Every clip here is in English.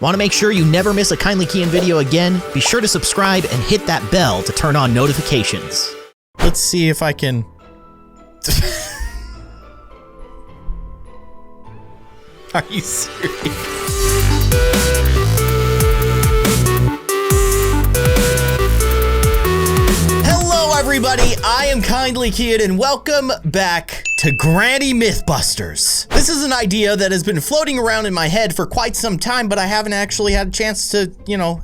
Want to make sure you never miss a Kindly Keyin video again? Be sure to subscribe and hit that bell to turn on notifications. Let's see if I can... Are you serious? Hello everybody, I am Kindly Keyin and welcome back to Granny Mythbusters. This is an idea that has been floating around in my head for quite some time, but I haven't actually had a chance to,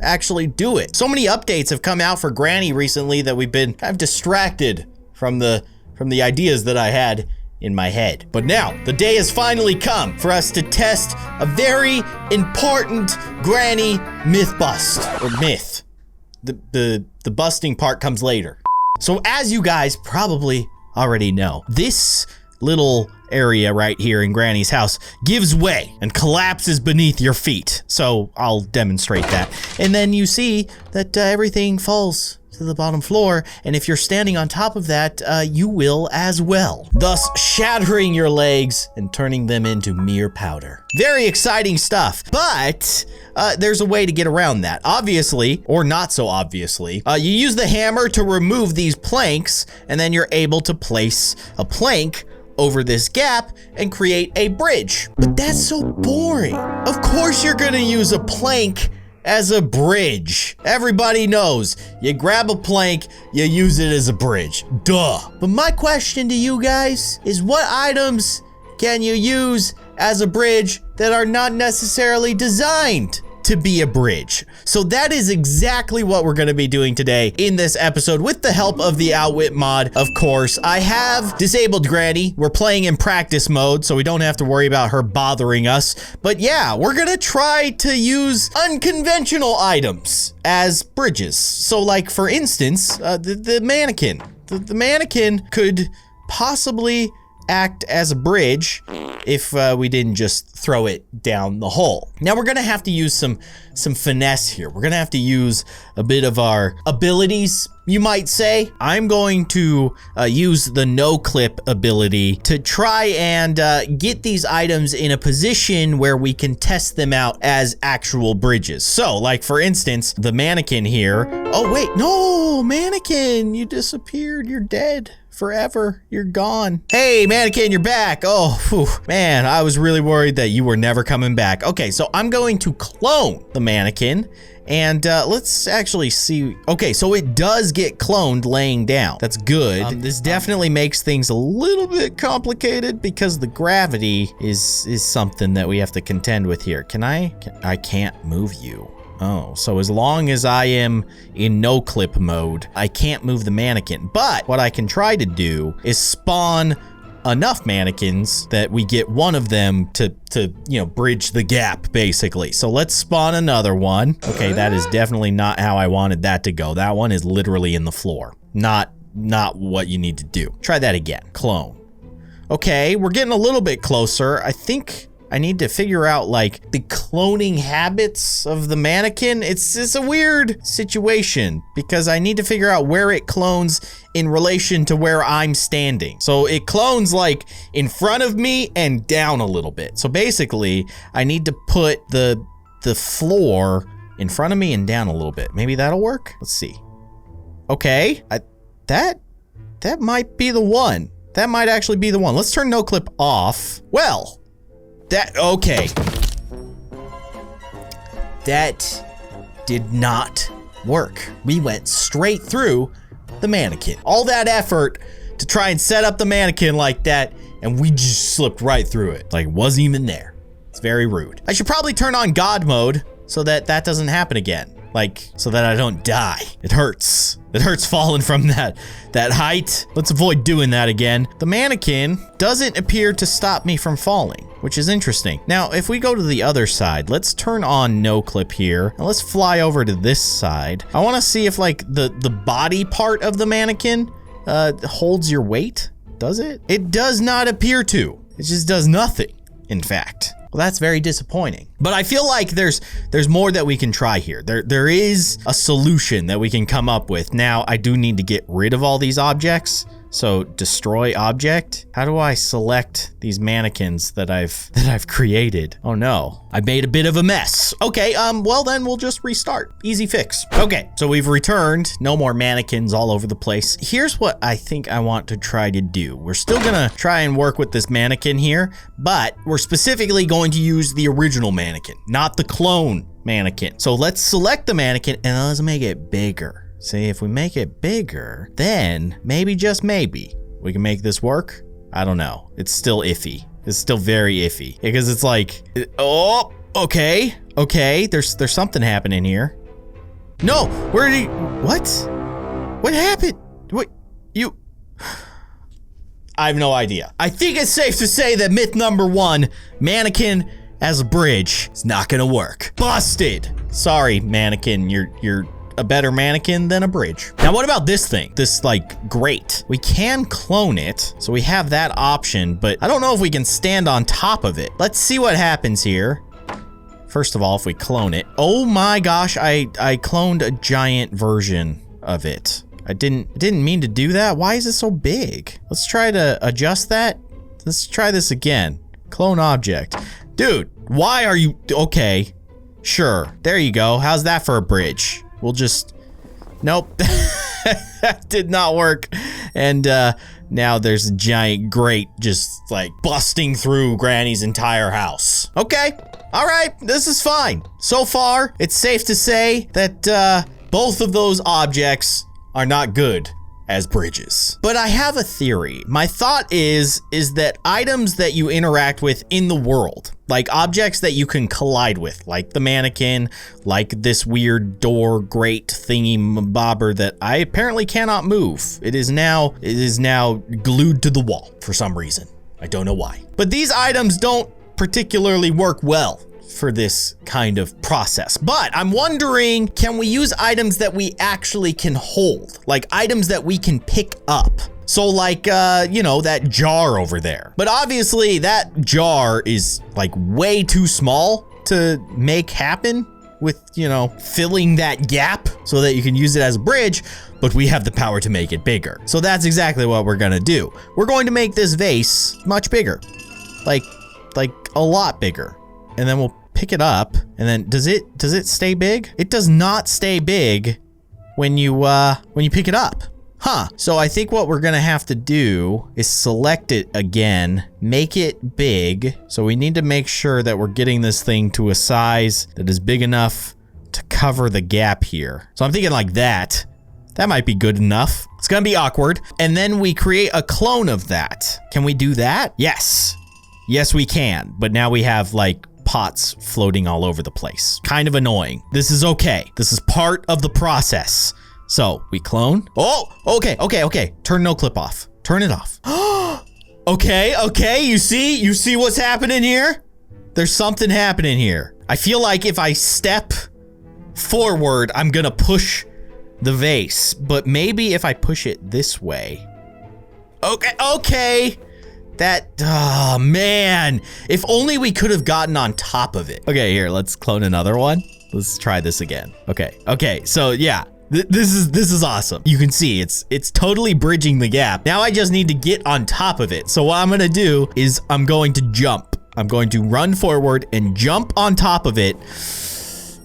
actually do it. So many updates have come out for Granny recently that we've been kind of distracted from the ideas that I had in my head. But now, the day has finally come for us to test a very important Granny myth bust, or myth. The busting part comes later. So as you guys probably already know, this little area right here in Granny's house gives way and collapses beneath your feet. So I'll demonstrate that. And then you see that everything falls to the bottom floor, and if you're standing on top of that, you will as well, thus shattering your legs and turning them into mere powder. Very exciting stuff, but there's a way to get around that. Obviously, or not so obviously, you use the hammer to remove these planks, and then you're able to place a plank over this gap and create a bridge. But that's so boring. Of course you're gonna use a plank as a bridge. Everybody knows you grab a plank, you use it as a bridge. Duh. But my question to you guys is, what items can you use as a bridge that are not necessarily designed to be a bridge? So that is exactly what we're gonna be doing today in this episode with the help of the Outwit mod, of course. I have disabled Granny. We're playing in practice mode, so we don't have to worry about her bothering us. But yeah, we're gonna try to use unconventional items as bridges. So like, for instance, the mannequin. The mannequin could possibly act as a bridge if we didn't just throw it down the hole. Now we're gonna have to use some finesse here. We're gonna have to use a bit of our abilities, you might say. I'm going to use the no clip ability to try and get these items in a position where we can test them out as actual bridges. So like, for instance, the mannequin here. Oh wait, no, mannequin, you disappeared, you're dead. Forever, you're gone. Hey, mannequin, you're back. Oh, whew, man, I was really worried that you were never coming back. Okay, so I'm going to clone the mannequin, and let's actually see. Okay, so it does get cloned laying down. That's good. This definitely makes things a little bit complicated because the gravity is something that we have to contend with here. I can't move you. Oh, so as long as I am in no clip mode, I can't move the mannequin. But what I can try to do is spawn enough mannequins that we get one of them to bridge the gap, basically. So let's spawn another one. Okay, that is definitely not how I wanted that to go. That one is literally in the floor. Not what you need to do. Try that again. Clone. Okay, we're getting a little bit closer. I think I need to figure out like the cloning habits of the mannequin. It's a weird situation because I need to figure out where it clones in relation to where I'm standing. So it clones like in front of me and down a little bit. So basically I need to put the floor in front of me and down a little bit. Maybe that'll work. Let's see. Okay, that might be the one. That might actually be the one. Let's turn no clip off. Well, okay. That did not work. We went straight through the mannequin. All that effort to try and set up the mannequin like that, and we just slipped right through it. Like, it wasn't even there. It's very rude. I should probably turn on God mode so that doesn't happen again. Like, so that I don't die. It hurts. It hurts falling from that height. Let's avoid doing that again. The mannequin doesn't appear to stop me from falling, which is interesting. Now, if we go to the other side, let's turn on no clip here, and let's fly over to this side. I want to see if like the body part of the mannequin holds your weight. Does it? It does not appear to. It just does nothing, in fact. Well, that's very disappointing. But I feel like there's more that we can try here. There is a solution that we can come up with. Now, I do need to get rid of all these objects. So destroy object? How do I select these mannequins that I've created? Oh no, I made a bit of a mess. Okay, well then we'll just restart. Easy fix. Okay, so we've returned. No more mannequins all over the place. Here's what I think I want to try to do. We're still gonna try and work with this mannequin here, but we're specifically going to use the original mannequin, not the clone mannequin. So let's select the mannequin and let's make it bigger. See, if we make it bigger, then maybe, just maybe, we can make this work. I don't know. It's still iffy. It's still very iffy because it's like, oh, okay. There's something happening here. No, where did he, what? What happened? What, you, I have no idea. I think it's safe to say that myth number 1, mannequin as a bridge, is not gonna work. Busted. Sorry, mannequin, you're a better mannequin than a bridge. Now, what about this thing? This like grate. We can clone it, so we have that option, but I don't know if we can stand on top of it. Let's see what happens here. First of all, if we clone it. Oh my gosh, I cloned a giant version of it. I didn't mean to do that. Why is it so big? Let's try to adjust that. Let's try this again. Clone object. Dude, why are you, okay, sure. There you go. How's that for a bridge? We'll just, nope, that did not work. And now there's a giant grate just like busting through Granny's entire house. Okay, all right, this is fine. So far, it's safe to say that both of those objects are not good as bridges. But I have a theory. My thought is that items that you interact with in the world, like objects that you can collide with, like the mannequin, like this weird door grate thingy bobber that I apparently cannot move. It is now glued to the wall for some reason. I don't know why. But these items don't particularly work well for this kind of process. But I'm wondering, can we use items that we actually can hold? Like items that we can pick up. So like, you know, that jar over there. But obviously that jar is like way too small to make happen with, you know, filling that gap so that you can use it as a bridge, but we have the power to make it bigger. So that's exactly what we're gonna do. We're going to make this vase much bigger, like a lot bigger. And then we'll pick it up, and then does it stay big? It does not stay big when you pick it up. Huh. So I think what we're gonna have to do is select it again, make it big. So we need to make sure that we're getting this thing to a size that is big enough to cover the gap here. So I'm thinking like that. That might be good enough. It's gonna be awkward. And then we create a clone of that. Can we do that? Yes. Yes, we can. But now we have like pots floating all over the place. Kind of annoying. This is okay. This is part of the process. So we clone. Oh, okay. Turn no clip off. Turn it off. Okay. You see what's happening here? There's something happening here. I feel like if I step forward, I'm gonna push the vase, but maybe if I push it this way. Okay. That, oh man, if only we could have gotten on top of it. Okay, here, let's clone another one. Let's try this again. Okay, so yeah, this is awesome. You can see it's totally bridging the gap. Now I just need to get on top of it. So what I'm gonna do is I'm going to jump. I'm going to run forward and jump on top of it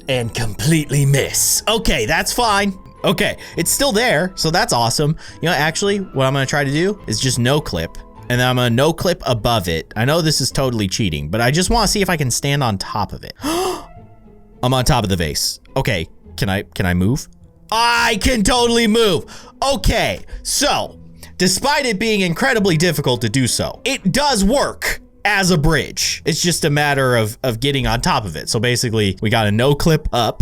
and completely miss. Okay, that's fine. Okay, it's still there, so that's awesome. You know, actually, what I'm gonna try to do is just no clip. And then I'm gonna no clip above it. I know this is totally cheating, but I just wanna see if I can stand on top of it. I'm on top of the vase. Okay, can I move? I can totally move. Okay, so despite it being incredibly difficult to do so, it does work as a bridge. It's just a matter of getting on top of it. So basically we got a no clip up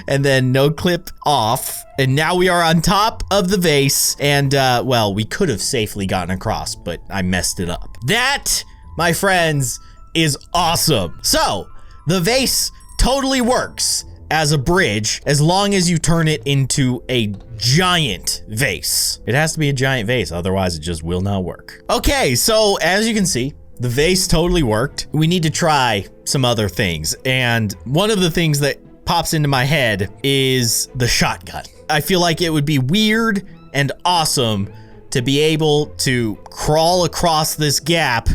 and then no clip off. And now we are on top of the vase. And well, we could have safely gotten across, but I messed it up. That, my friends, is awesome. So the vase totally works as a bridge as long as you turn it into a giant vase. It has to be a giant vase, otherwise it just will not work. Okay, so as you can see, the vase totally worked. We need to try some other things. And one of the things that pops into my head is the shotgun. I feel like it would be weird and awesome to be able to crawl across this gap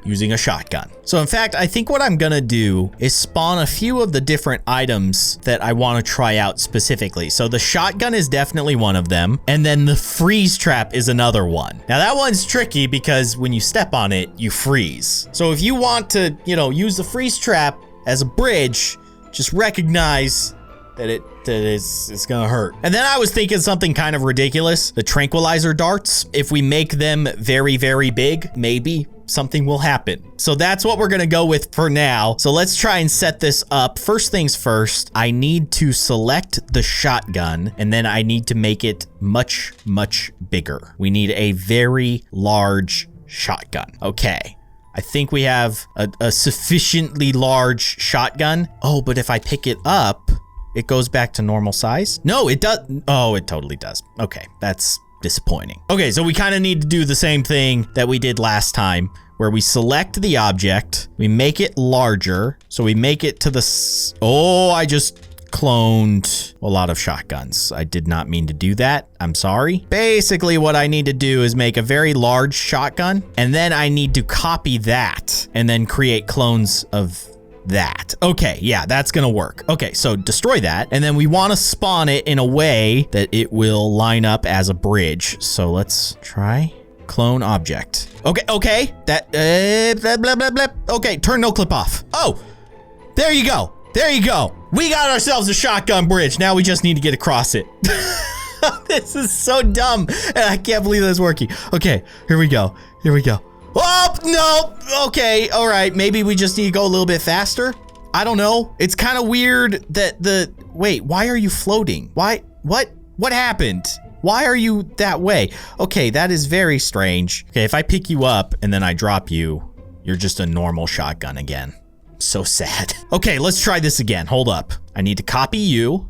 using a shotgun. So in fact, I think what I'm gonna do is spawn a few of the different items that I want to try out specifically. So the shotgun is definitely one of them, and then the freeze trap is another one. Now that one's tricky because when you step on it, you freeze. So if you want to, use the freeze trap as a bridge, just recognize that it's gonna hurt. And then I was thinking something kind of ridiculous. The tranquilizer darts, if we make them very, very big, maybe something will happen. So that's what we're gonna go with for now. So let's try and set this up. First things first, I need to select the shotgun, and then I need to make it much, much bigger. We need a very large shotgun. Okay. I think we have a sufficiently large shotgun. Oh, but if I pick it up, it goes back to normal size? No, it does. Oh, it totally does. Okay, that's disappointing. Okay, so we kind of need to do the same thing that we did last time, where we select the object, we make it larger, so we make it to the... Oh, I just cloned a lot of shotguns. I did not mean to do that. I'm sorry. Basically, what I need to do is make a very large shotgun, and then I need to copy that, and then create clones of that. Okay, yeah, that's gonna work. Okay, so destroy that, and then we want to spawn it in a way that it will line up as a bridge. So let's try clone object. Okay, that blah, blah, blah, blah. Okay, turn no clip off. Oh, there you go. We got ourselves a shotgun bridge. Now we just need to get across it. This is so dumb, and I can't believe this is working. Okay, here we go. Oh, no. Okay, all right. Maybe we just need to go a little bit faster. I don't know. It's kind of weird that wait, why are you floating? Why? What happened? Why are you that way? Okay, that is very strange. Okay, if I pick you up and then I drop you, you're just a normal shotgun again. So sad. Okay, let's try this again. Hold up. I need to copy you. All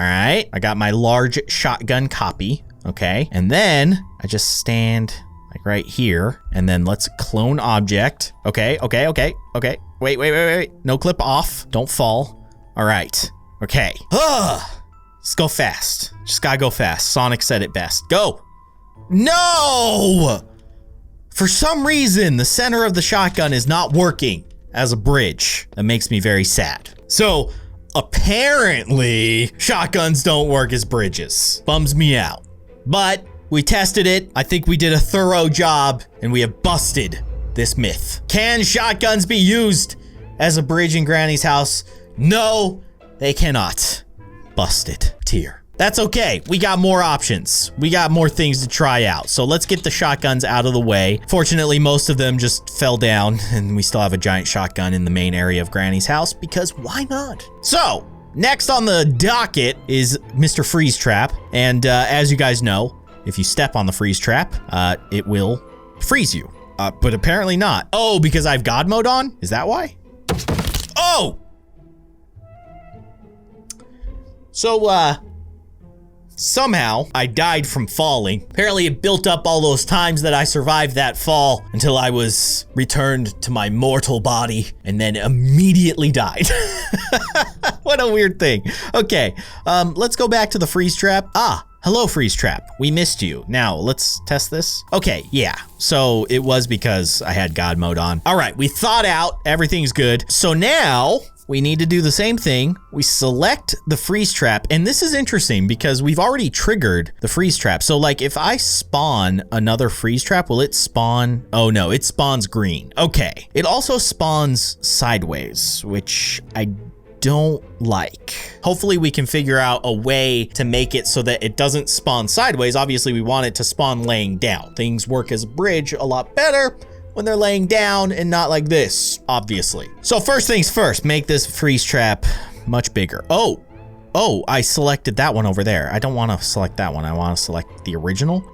right, I got my large shotgun copy. Okay, and then I just stand like right here, and then let's clone object. Okay. Wait. No clip off. Don't fall. All right. Okay. Let's go fast. Just gotta go fast. Sonic said it best. Go. No! For some reason, the center of the shotgun is not working as a bridge. That makes me very sad. So apparently, shotguns don't work as bridges. Bums me out. But we tested it. I think we did a thorough job, and we have busted this myth. Can shotguns be used as a bridge in Granny's house? No, they cannot. Busted. Tier. That's okay. We got more options. We got more things to try out. So let's get the shotguns out of the way. Fortunately, most of them just fell down, and we still have a giant shotgun in the main area of Granny's house, because why not? So next on the docket is Mr. Freeze Trap. And as you guys know, if you step on the freeze trap, it will freeze you. But apparently not. Oh, because I have God mode on? Is that why? Oh! So, somehow I died from falling. Apparently it built up all those times that I survived that fall until I was returned to my mortal body and then immediately died. What a weird thing. Okay, let's go back to the freeze trap. Hello, freeze trap. We missed you. Now, let's test this. Okay, yeah. So it was because I had God mode on. All right, we thought out. Everything's good. So now we need to do the same thing. We select the freeze trap. And this is interesting because we've already triggered the freeze trap. So like if I spawn another freeze trap, will it spawn? Oh no, it spawns green. Okay. It also spawns sideways, which I don't like. Hopefully we can figure out a way to make it so that it doesn't spawn sideways. Obviously we want it to spawn laying down. Things work as a bridge a lot better when they're laying down and not like this, obviously. So first things first, make this freeze trap much bigger. Oh, I selected that one over there. I don't want to select that one. I want to select the original.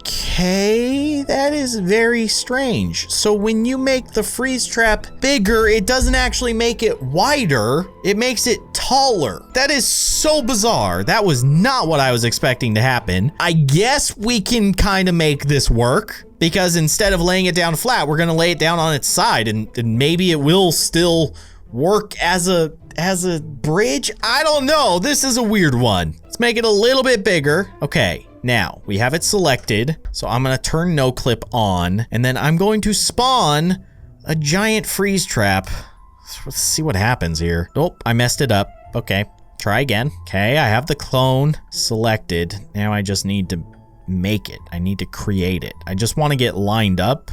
Okay, that is very strange. So when you make the freeze trap bigger, it doesn't actually make it wider, it makes it taller. That is so bizarre. That was not what I was expecting to happen. I guess we can kind of make this work, because instead of laying it down flat, we're gonna lay it down on its side, and maybe it will still work as a bridge. I don't know. This is a weird one. Let's make it a little bit bigger. Okay. Now, we have it selected, so I'm gonna turn no clip on, and then I'm going to spawn a giant freeze trap. Let's see what happens here. Nope, I messed it up. Okay, try again. Okay, I have the clone selected. Now I just need to make it. I need to create it. I just want to get lined up.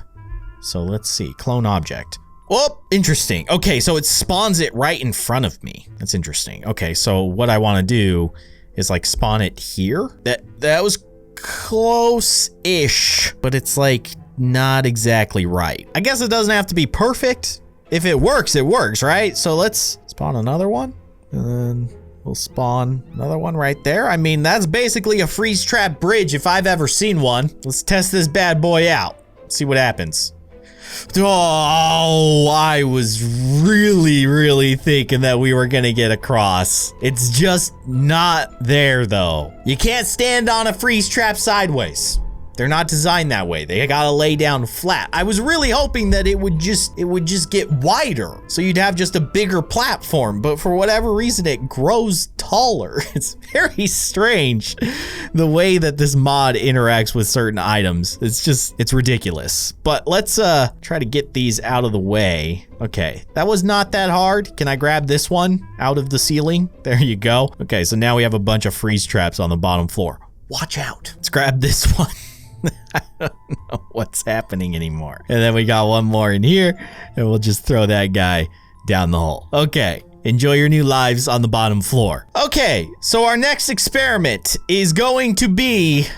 So let's see, clone object. Oh, interesting. Okay, so it spawns it right in front of me. That's interesting. Okay, so what I want to do is like spawn it here. That was close-ish, but it's like not exactly right. I guess it doesn't have to be perfect. If it works, right? So let's spawn another one, and then we'll spawn another one right there. I mean, that's basically a freeze trap bridge if I've ever seen one. Let's test this bad boy out. See what happens. Oh, I was really thinking that we were gonna get across. It's just not there though. You can't stand on a freeze trap sideways. They're not designed that way. They gotta lay down flat. I was really hoping that it would just get wider, so you'd have just a bigger platform, but for whatever reason, it grows taller. It's very strange the way that this mod interacts with certain items. It's ridiculous. But let's try to get these out of the way. Okay, that was not that hard. Can I grab this one out of the ceiling? There you go. Okay, so now we have a bunch of freeze traps on the bottom floor. Watch out. Let's grab this one. I don't know what's happening anymore. And then we got one more in here, and we'll just throw that guy down the hole. Okay, enjoy your new lives on the bottom floor. Okay, so our next experiment is going to be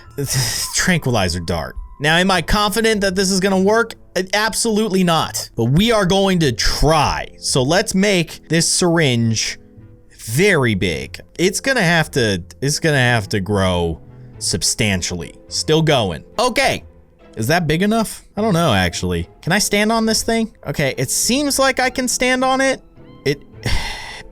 Tranquilizer dart. Now, am I confident that this is gonna work? Absolutely not. But we are going to try. So let's make this syringe very big. It's gonna have to grow substantially. Still going. Okay. Is that big enough? I don't know, actually. Can I stand on this thing? Okay, it seems like I can stand on it.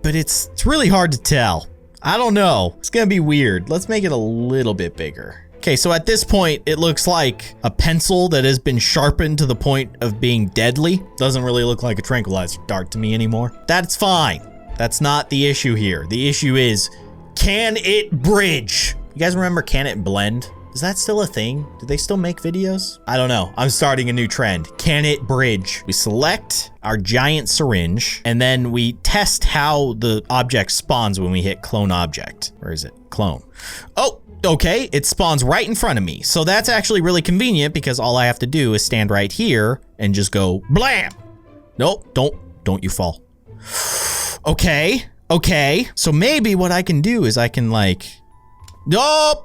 But it's really hard to tell. I don't know. It's gonna be weird. Let's make it a little bit bigger. Okay, so at this point, it looks like a pencil that has been sharpened to the point of being deadly. Doesn't really look like a tranquilizer dart to me anymore. That's fine. That's not the issue here. The issue is, can it bridge? You guys remember Can It Blend? Is that still a thing? Do they still make videos? I don't know. I'm starting a new trend. Can it bridge? We select our giant syringe, and then we test how the object spawns when we hit clone object. Where is it? Clone. Oh, okay. It spawns right in front of me. So that's actually really convenient because all I have to do is stand right here and just go blam. Nope, don't you fall. Okay. So maybe what I can do is I can like, nope,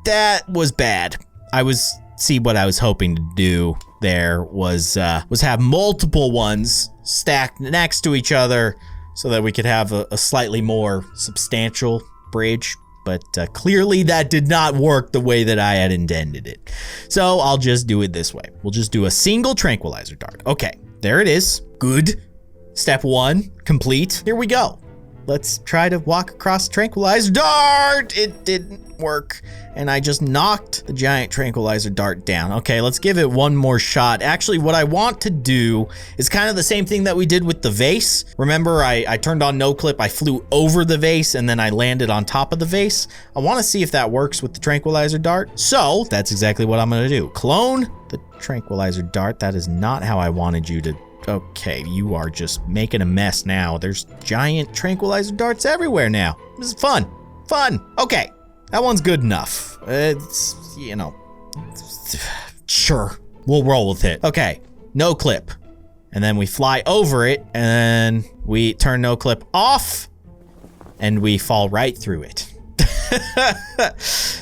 that was bad. See what I was hoping to do there was have multiple ones stacked next to each other so that we could have a slightly more substantial bridge. But clearly that did not work the way that I had intended it. So I'll just do it this way. We'll just do a single tranquilizer dart. Okay, there it is. Good. Step 1, complete. Here we go. Let's try to walk across tranquilizer dart. It didn't work. And I just knocked the giant tranquilizer dart down. Okay, let's give it one more shot. Actually, what I want to do is kind of the same thing that we did with the vase. Remember, I turned on no clip, I flew over the vase, and then I landed on top of the vase. I want to see if that works with the tranquilizer dart. So that's exactly what I'm gonna do. Clone the tranquilizer dart. That is not how I wanted you to. Okay, you are just making a mess now. There's giant tranquilizer darts everywhere now. This is fun. Okay, that one's good enough. It's, you know, sure, we'll roll with it. Okay, no clip. And then we fly over it, and we turn no clip off, and we fall right through it.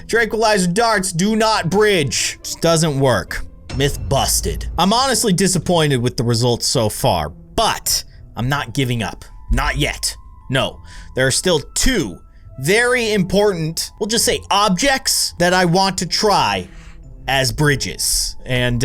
Tranquilizer darts do not bridge. Just doesn't work. Myth busted. I'm honestly disappointed with the results so far, but I'm not giving up. Not yet. No, there are still 2 very important, we'll just say objects that I want to try as bridges. And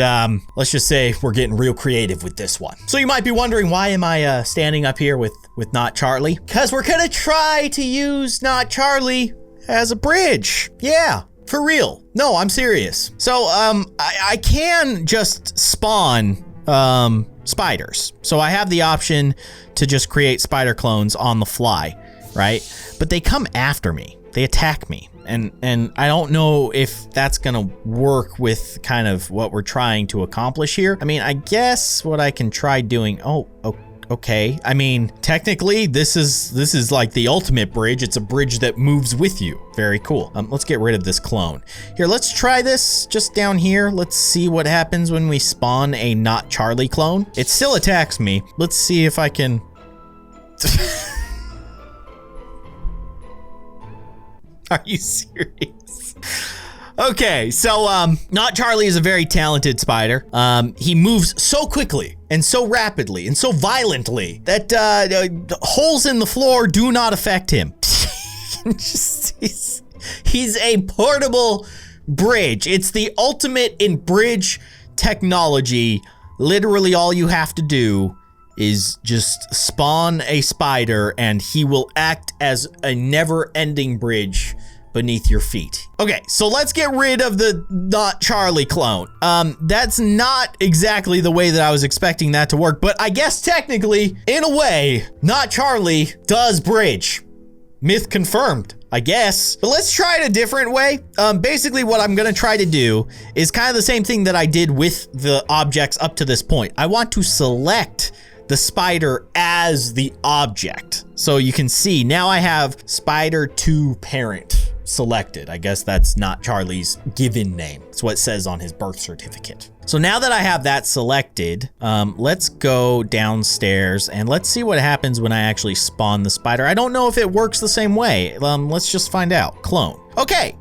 let's just say we're getting real creative with this one. So you might be wondering, why am I standing up here with Not Charlie? Because we're gonna try to use Not Charlie as a bridge. Yeah. For real. No, I'm serious. So, I can just spawn, spiders. So I have the option to just create spider clones on the fly, right? But they come after me. They attack me. And I don't know if that's gonna work with kind of what we're trying to accomplish here. I mean, I guess what I can try doing, okay. I mean, technically, this is like the ultimate bridge. It's a bridge that moves with you. Very cool. Let's get rid of this clone. Here, let's try this just down here. Let's see what happens when we spawn a not Charlie clone. It still attacks me. Let's see if I can... Are you serious? Okay, so Not Charlie is a very talented spider. He moves so quickly and so rapidly and so violently that holes in the floor do not affect him. He's a portable bridge. It's the ultimate in bridge technology. Literally all you have to do is just spawn a spider and he will act as a never-ending bridge beneath your feet. Okay, so let's get rid of the Not Charlie clone. That's not exactly the way that I was expecting that to work, but I guess technically, in a way, Not Charlie does bridge. Myth confirmed, I guess. But let's try it a different way. Basically what I'm gonna try to do is kind of the same thing that I did with the objects up to this point. I want to select the spider as the object. So you can see now I have spider 2 parent selected. I guess that's Not Charlie's given name. It's what it says on his birth certificate. So now that I have that selected, let's go downstairs and let's see what happens when I actually spawn the spider. I don't know if it works the same way. Let's just find out. Clone. Okay.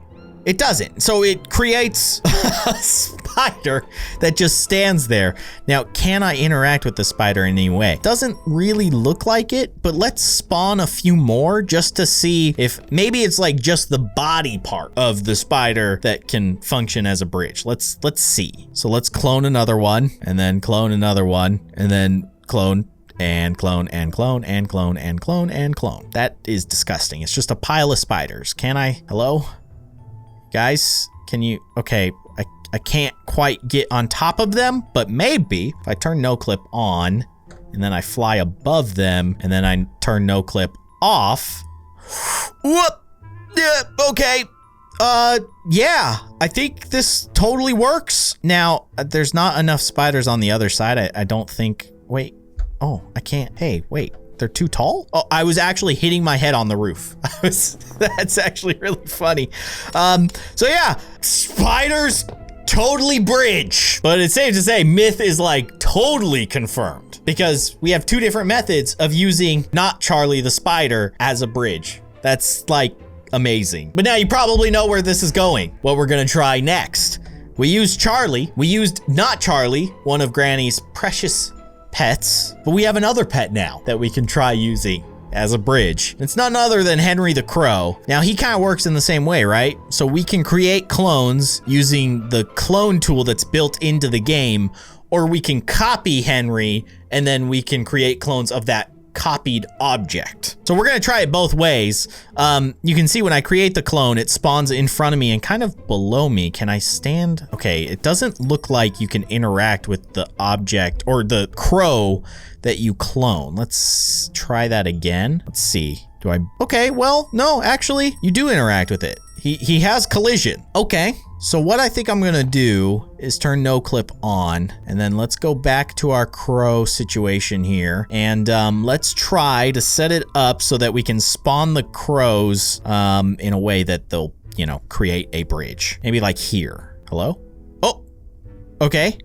It doesn't. So it creates a spider that just stands there. Now, can I interact with the spider in any way? Doesn't really look like it, but let's spawn a few more just to see if maybe it's like just the body part of the spider that can function as a bridge. Let's see. So let's clone another one and then clone another one and then clone and clone and clone and clone and clone and clone. That is disgusting. It's just a pile of spiders. Can I? Hello? Guys, can you? Okay, I can't quite get on top of them, but maybe if I turn no clip on and then I fly above them and then I turn no clip off. Whoop! Yeah, okay. Yeah, I think this totally works. Now, there's not enough spiders on the other side. I don't think. Wait. Oh, I can't. Hey, wait. They're too tall? Oh, I was actually hitting my head on the roof. That's actually really funny. So yeah, spiders totally bridge. But it's safe to say Myth is like totally confirmed because we have 2 different methods of using Not Charlie the spider as a bridge. That's like amazing. But now you probably know where this is going, what we're gonna try next. We used Charlie, we used Not Charlie, one of Granny's precious pets, but we have another pet now that we can try using as a bridge. It's none other than Henry the Crow. Now he kind of works in the same way, right? So we can create clones using the clone tool that's built into the game, or we can copy Henry and then we can create clones of that copied object. So we're gonna try it both ways. You can see when I create the clone, it spawns in front of me and kind of below me. Can I stand? Okay, it doesn't look like you can interact with the object or the crow that you clone. Let's try that again. Let's see. Do I? Okay, well, no, actually, you do interact with it. He has collision. Okay. So what I think I'm gonna do is turn no clip on, and then let's go back to our crow situation here, and let's try to set it up so that we can spawn the crows in a way that they'll, you know, create a bridge. Maybe like here. Hello? Oh, okay.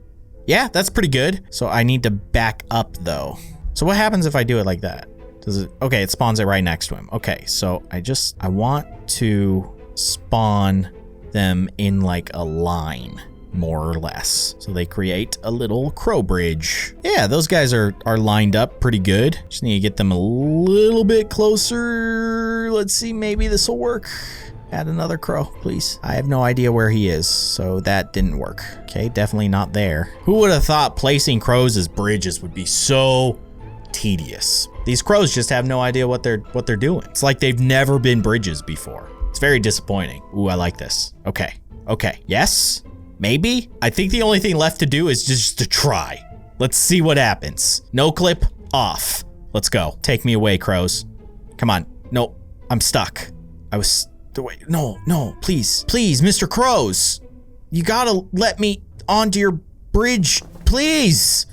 Yeah, that's pretty good. So I need to back up though. So what happens if I do it like that? Does it? Okay, it spawns it right next to him. Okay, so I want to spawn them in like a line, more or less. So they create a little crow bridge. Yeah, those guys are lined up pretty good. Just need to get them a little bit closer. Let's see, maybe this will work. Add another crow, please. I have no idea where he is, so that didn't work. Okay, definitely not there. Who would have thought placing crows as bridges would be so tedious? These crows just have no idea what they're doing. It's like they've never been bridges before. It's very disappointing. Ooh, I like this. Okay. Okay. Yes? Maybe? I think the only thing left to do is just to try. Let's see what happens. No clip off. Let's go. Take me away, crows. Come on. Nope. I'm stuck. I was Wait, no, please, Mr. Crows. You gotta let me onto your bridge, please.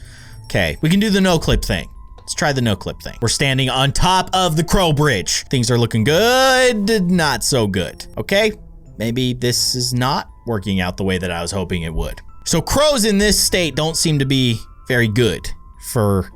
Okay, we can do the no clip thing. Let's try the no clip thing. We're standing on top of the crow bridge. Things are looking good, not so good. Okay, maybe this is not working out the way that I was hoping it would. So crows in this state don't seem to be very good for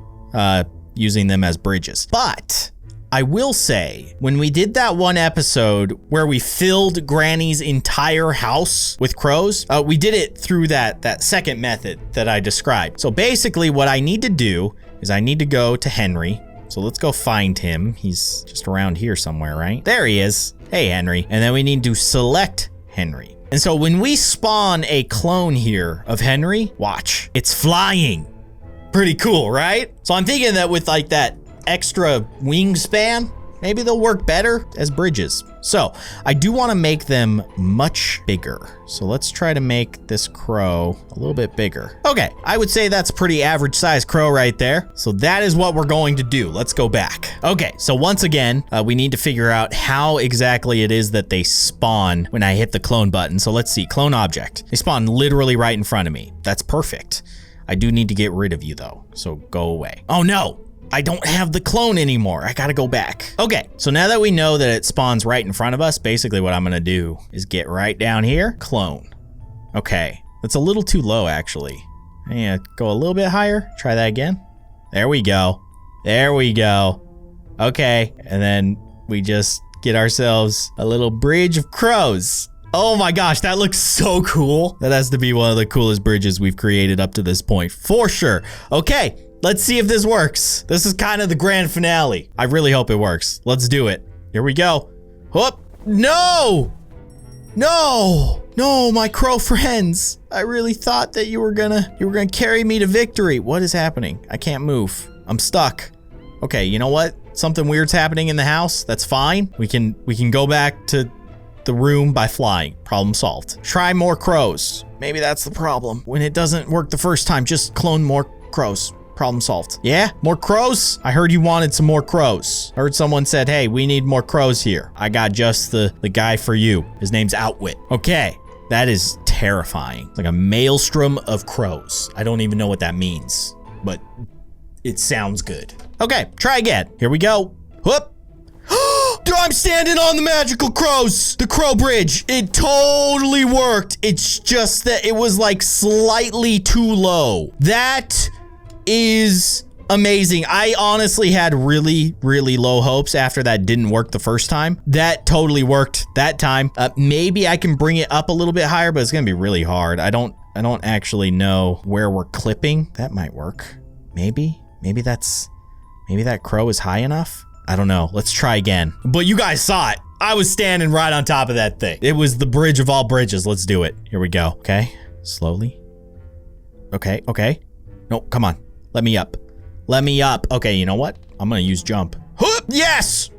using them as bridges. But I will say, when we did that one episode where we filled Granny's entire house with crows, we did it through that second method that I described. So basically what I need to do is I need to go to Henry. So let's go find him. He's just around here somewhere, right? There he is. Hey, Henry. And then we need to select Henry. And so when we spawn a clone here of Henry, watch, it's flying. Pretty cool, right? So I'm thinking that with like that extra wingspan, maybe they'll work better as bridges. So I do want to make them much bigger. So let's try to make this crow a little bit bigger. Okay, I would say that's a pretty average size crow right there. So that is what we're going to do. Let's go back. Okay, so once again, we need to figure out how exactly it is that they spawn when I hit the clone button. So let's see, clone object. They spawn literally right in front of me. That's perfect. I do need to get rid of you though, so go away. Oh no! I don't have the clone anymore. I gotta go back. Okay, so now that we know that it spawns right in front of us, basically what I'm gonna do is get right down here, clone. Okay, that's a little too low actually. Yeah, go a little bit higher, try that again. There we go. There we go. Okay, and then we just get ourselves a little bridge of crows. Oh my gosh, that looks so cool. That has to be one of the coolest bridges we've created up to this point, for sure. Okay. Let's see if this works. This is kind of the grand finale. I really hope it works. Let's do it. Here we go. Whoop. No! No, my crow friends. I really thought that you were gonna carry me to victory. What is happening? I can't move. I'm stuck. Okay, you know what? Something weird's happening in the house. That's fine. We can go back to the room by flying. Problem solved. Try more crows. Maybe that's the problem. When it doesn't work the first time, just clone more crows. Problem solved. Yeah, more crows? I heard you wanted some more crows. I heard someone said, hey, we need more crows here. I got just the guy for you. His name's Outwit. Okay, that is terrifying. It's like a maelstrom of crows. I don't even know what that means, but it sounds good. Okay, try again. Here we go. Whoop. I'm standing on the magical crows, the crow bridge. It totally worked. It's just that it was like slightly too low. That is amazing. I honestly had really low hopes after that didn't work the first time. That totally worked that time. Maybe I can bring it up a little bit higher, but it's gonna be really hard. I don't actually know where we're clipping. That might work. Maybe that crow is high enough. I don't know. Let's try again. But you guys saw it. I was standing right on top of that thing. It was the bridge of all bridges. Let's do it. Here we go. Okay, slowly. Okay. No, come on. Let me up. Okay, you know what? I'm gonna use jump. Yes!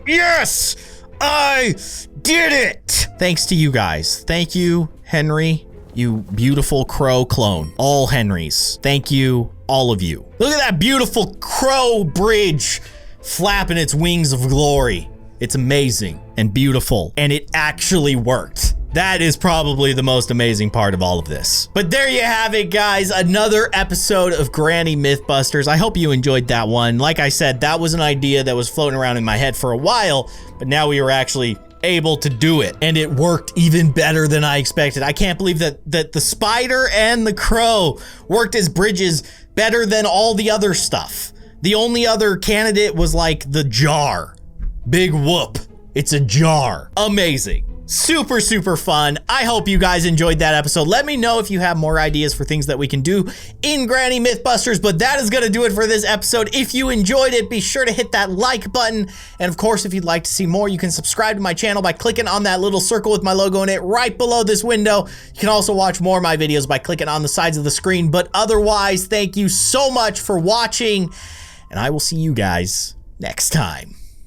Yes! I did it! Thanks to you guys. Thank you, Henry, you beautiful crow clone. All Henrys. Thank you, all of you. Look at that beautiful crow bridge flapping its wings of glory. It's amazing and beautiful, and it actually worked. That is probably the most amazing part of all of this. But there you have it, guys. Another episode of Granny Mythbusters. I hope you enjoyed that one. Like I said, that was an idea that was floating around in my head for a while, but now we were actually able to do it, and it worked even better than I expected. I can't believe that the spider and the crow worked as bridges better than all the other stuff. The only other candidate was like the jar. Big whoop. It's a jar. Amazing. Super fun. I hope you guys enjoyed that episode. Let me know if you have more ideas for things that we can do in Granny Mythbusters, but that is gonna do it for this episode. If you enjoyed it, be sure to hit that like button. And of course, if you'd like to see more, you can subscribe to my channel by clicking on that little circle with my logo in it right below this window. You can also watch more of my videos by clicking on the sides of the screen. But otherwise, thank you so much for watching, and I will see you guys next time.